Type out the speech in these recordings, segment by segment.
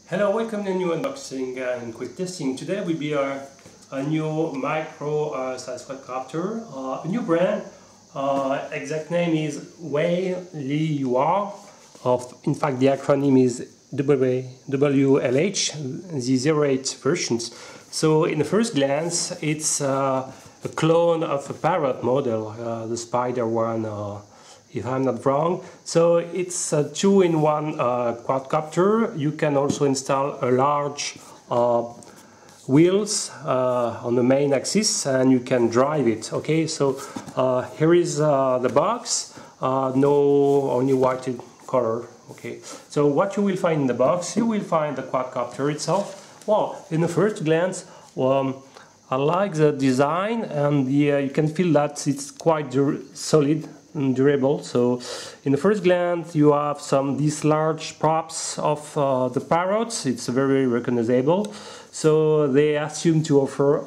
Hello, welcome to a new unboxing and quick testing. Today will be a new micro size quadcopter, a new brand. Exact name is WLH-08. In fact, the acronym is WLH-08 versions. So, in the first glance, it's a clone of a Parrot model, the Spider one. If I'm not wrong. So it's a 2-in-1 quadcopter. You can also install a large wheels on the main axis and you can drive it. Okay, so here is the box. Only white color. Okay, so what you will find in the box, you will find the quadcopter itself. Well, in the first glance, I like the design, and you can feel that it's quite solid and durable. So in the first glance you have these large props of the Parrots. It's very recognizable, so they assume to offer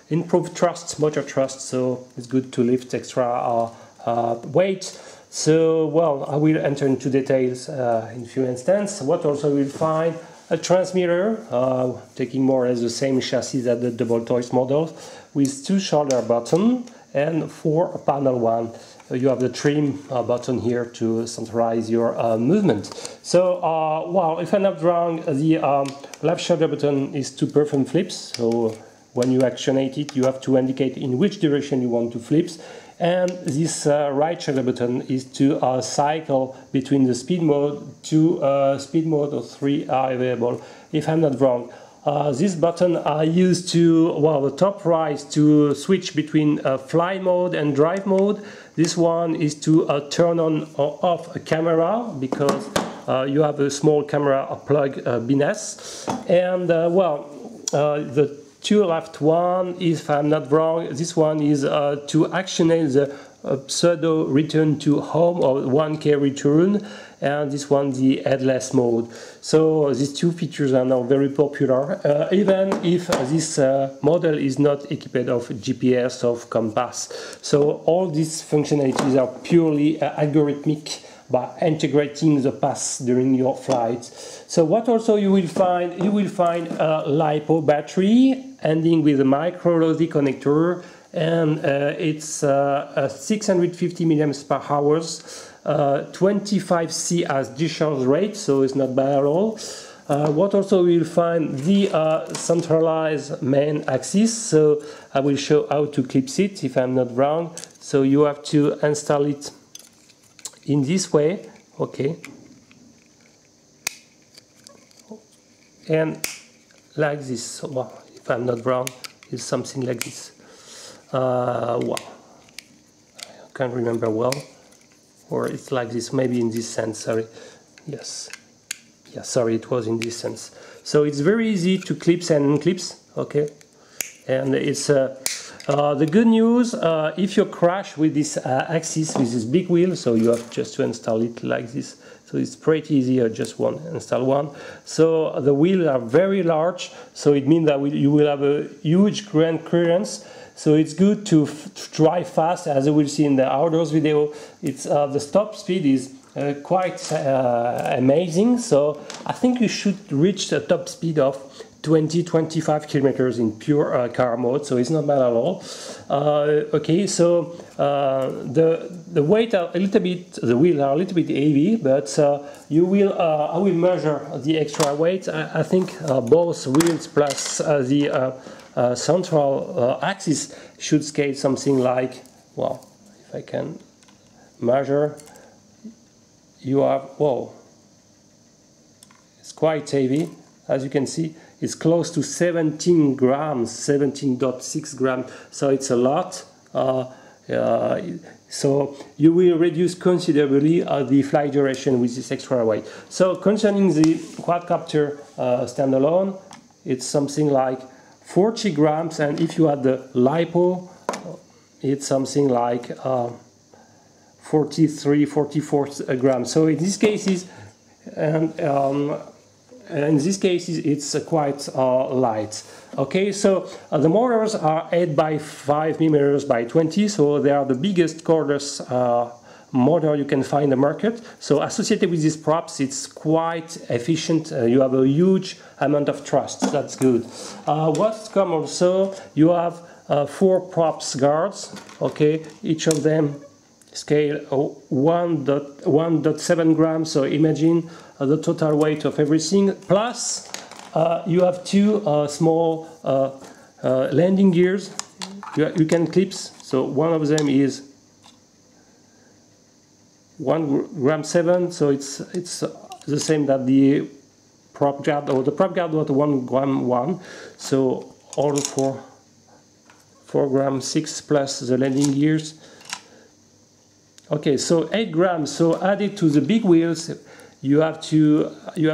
improved motor thrust, so it's good to lift extra weight. So well, I will enter into details in a few instances. What also you will find a transmitter, taking more or less the same chassis as the double choice model, with 2 shoulder buttons and 4 panel one. You have the trim button here to centralize your movement. So, well, if I'm not wrong, the left shoulder button is to perform flips. So when you actionate it, you have to indicate in which direction you want to flip. And this right shoulder button is to cycle between the speed mode. 2 speed mode or 3 are available, if I'm not wrong. This button are used to, well, the top right to switch between fly mode and drive mode. This one is to turn on or off a camera, because you have a small camera plug BNS. And well, the 2 left one, if I'm not wrong, this one is to actionate the pseudo return to home or 1K return, and this one the headless mode. So these 2 features are now very popular, even if this model is not equipped of GPS or compass. So all these functionalities are purely algorithmic, by integrating the paths during your flight. So what also you will find a LiPo battery ending with a micro LOSI connector, and it's 650 mAh, 25C as discharge rate, so it's not bad at all. What also you will find the centralized main axis, so I will show how to clip it if I'm not wrong. So you have to install it in this way, okay, and like this. Well, if I'm not wrong, it's something like this. Well, I can't remember well, or it's like this, maybe in this sense, sorry. Yes, yeah, sorry, it was in this sense. So it's very easy to clip and unclip, okay, and it's the good news, if you crash with this axis, with this big wheel, so you have just to install it like this. So it's pretty easy, just install one. So the wheels are very large, so it means that you will have a huge ground clearance. So it's good to drive fast, as you will see in the outdoors video. It's the top speed is quite amazing. So I think you should reach the top speed of 20-25 kilometers in pure car mode, so it's not bad at all. Okay, so the weight are a little bit, the wheels are a little bit heavy, but you will I will measure the extra weight. I think both wheels plus the central axis should scale something like, well, if I can measure, you have, whoa, it's quite heavy, as you can see. It's close to 17 grams, 17.6 grams, so it's a lot. So you will reduce considerably the flight duration with this extra weight. So concerning the quadcopter standalone, it's something like 40 grams, and if you add the LiPo, it's something like 43, 44 grams. So in these cases, in this case, it's quite light. Okay, so the motors are 8 by 5 mm by 20, so they are the biggest cordless motor you can find in the market. So associated with these props, it's quite efficient. You have a huge amount of thrust. That's good. What's come also, you have 4 props guards. Okay, each of them scale 1.7 grams. So imagine the total weight of everything. Plus, you have 2 small landing gears. You can clips. So one of them is 1.7 grams, so it's the same that the prop guard, or the prop guard was 1.1 grams. So all 4 grams 6 plus the landing gears. Okay, so 8 grams. So added to the big wheels, you have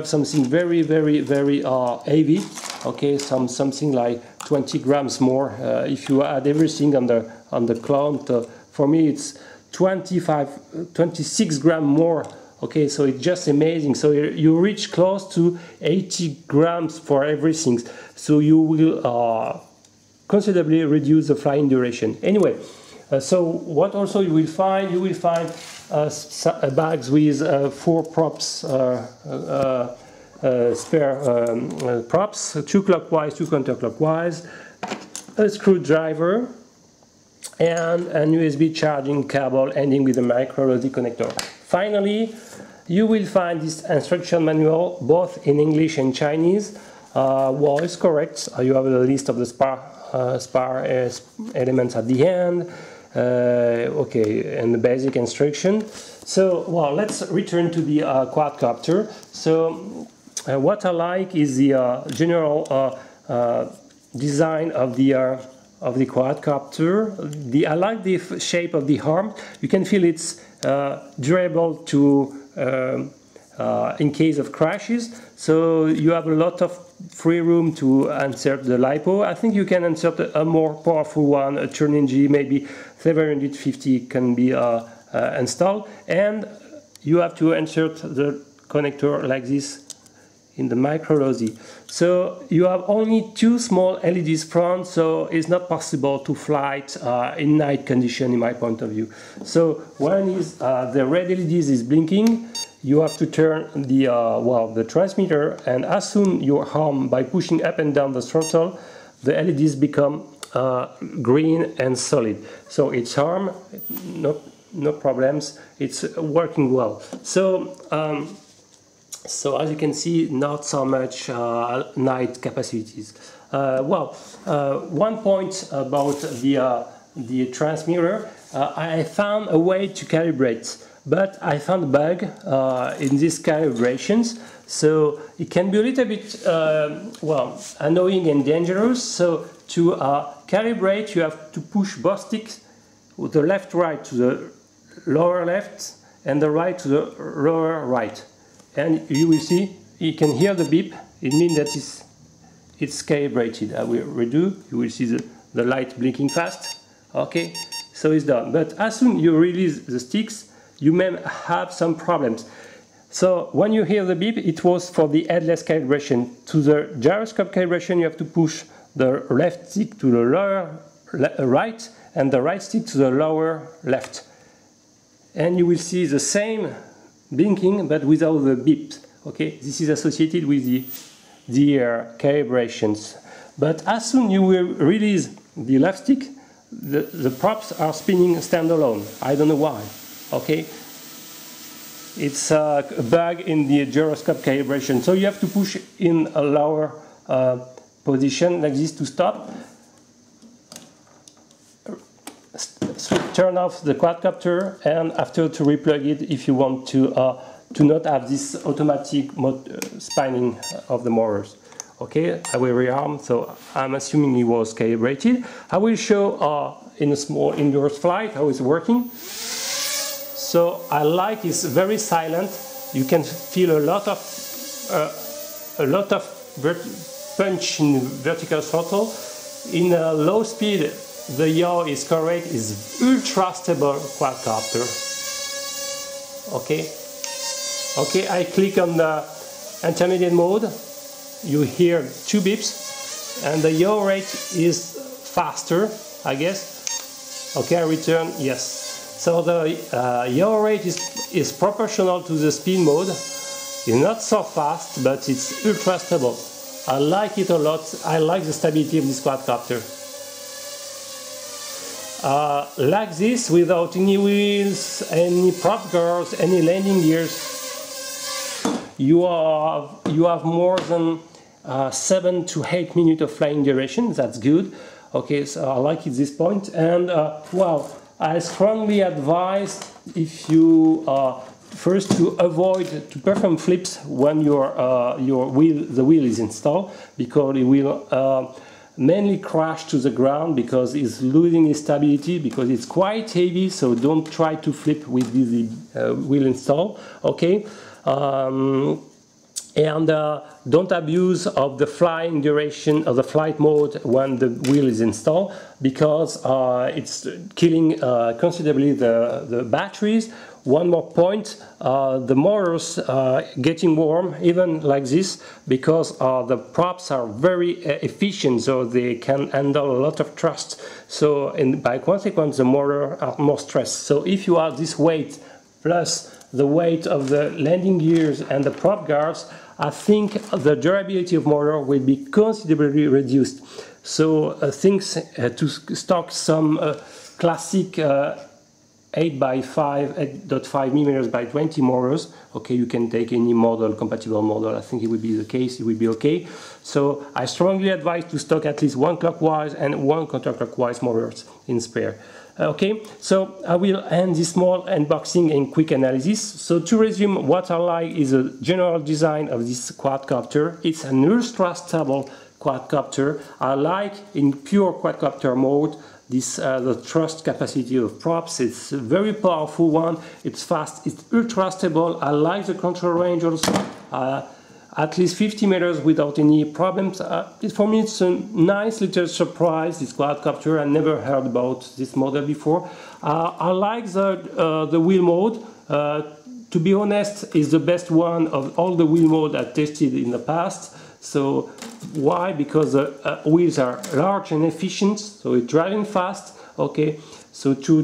something very heavy. Okay, something like 20 grams more. If you add everything on the clamp, for me it's 26 grams more. Okay, so it's just amazing. So you reach close to 80 grams for everything. So you will considerably reduce the flying duration. Anyway, so what also you will find bags with 4 props, spare props, 2 clockwise, 2 counterclockwise, a screwdriver, and an USB charging cable ending with a micro LED connector. Finally, you will find this instruction manual both in English and Chinese. Well, it's correct. You have a list of the spare elements at the end. Okay, and the basic instruction. So, well, let's return to the quadcopter. So, what I like is the general design of the quadcopter. I like the shape of the arm. You can feel it's durable to in case of crashes. So you have a lot of free room to insert the LiPo. I think you can insert a more powerful one, a Turnigy, maybe 750 can be installed. And you have to insert the connector like this in the micro LED. So you have only 2 small LEDs front, so it's not possible to fly it in night condition in my point of view. So one is the red LEDs is blinking. You have to turn the transmitter, and as soon your arm, by pushing up and down the throttle, the LEDs become green and solid. So it's arm, no problems, it's working well. So so as you can see, not so much night capacities. One point about the transmitter, I found a way to calibrate, but I found a bug in these calibrations. So it can be a little bit annoying and dangerous. So to calibrate, you have to push both sticks with the left right to the lower left and the right to the lower right. And you will see, you can hear the beep. It means that it's calibrated. I will redo. You will see the light blinking fast. Okay, so it's done. But as soon as you release the sticks, you may have some problems. So when you hear the beep, it was for the headless calibration. To the gyroscope calibration, you have to push the left stick to the lower right and the right stick to the lower left. And you will see the same blinking but without the beep. Okay, this is associated with the calibrations. But as soon as you will release the left stick, the props are spinning standalone. I don't know why. Okay, it's a bug in the gyroscope calibration. So you have to push in a lower position like this to stop. Turn off the quadcopter, and after to replug it if you want to not have this automatic spinning of the motors. Okay, I will rearm, so I'm assuming it was calibrated. I will show in a small indoors flight how it's working. So I like it's very silent. You can feel a lot of punch in vertical throttle. In a low speed, the yaw is correct, is ultra stable quadcopter. Okay, I click on the intermediate mode. You hear 2 beeps, and the yaw rate is faster, I guess. Okay, I return, yes. So the yaw rate is proportional to the speed mode. It's not so fast, but it's ultra stable. I like it a lot. I like the stability of this quadcopter. Like this, without any wheels, any prop guards, any landing gears, you have more than 7 to 8 minutes of flying duration. That's good. Okay, so I like it this point. And well, I strongly advise if you first to avoid to perform flips when the wheel is installed, because it will mainly crash to the ground because it's losing its stability, because it's quite heavy. So don't try to flip with the wheel installed. Okay. And don't abuse of the flying duration of the flight mode when the wheel is installed, because it's killing considerably the batteries. One more point, the motors getting warm, even like this, because the props are very efficient, so they can handle a lot of thrust. So, and by consequence, the motor are more stressed. So if you have this weight plus the weight of the landing gears and the prop guards, I think the durability of motor will be considerably reduced. So things to stock some classic 8.5 millimeters by 20 motors. Okay, you can take any model, compatible model. I think it would be the case. It will be okay. So I strongly advise to stock at least one clockwise and one counterclockwise motors in spare. Okay, so I will end this small unboxing and quick analysis. So to resume, what I like is the general design of this quadcopter. It's an ultra stable quadcopter. I like in pure quadcopter mode this the thrust capacity of props. It's a very powerful one. It's fast. It's ultra stable. I like the control range also. At least 50 meters without any problems. For me, it's a nice little surprise, this quadcopter. I never heard about this model before. I like the wheel mode. To be honest, it's the best one of all the wheel mode I tested in the past. So why? Because the wheels are large and efficient, so it's driving fast. Okay, so to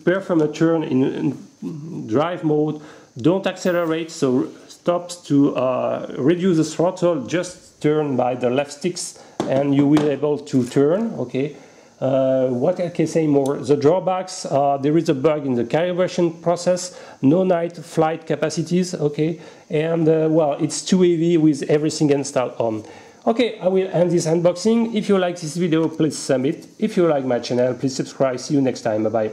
perform a turn in drive mode, don't accelerate, so stops to reduce the throttle, just turn by the left sticks and you will be able to turn. Okay, what I can say more, the drawbacks, there is a bug in the calibration process, no night flight capacities. Okay, and well, it's too heavy with everything installed on. Okay, I will end this unboxing. If you like this video, please submit. If you like my channel, please subscribe. See you next time. Bye bye.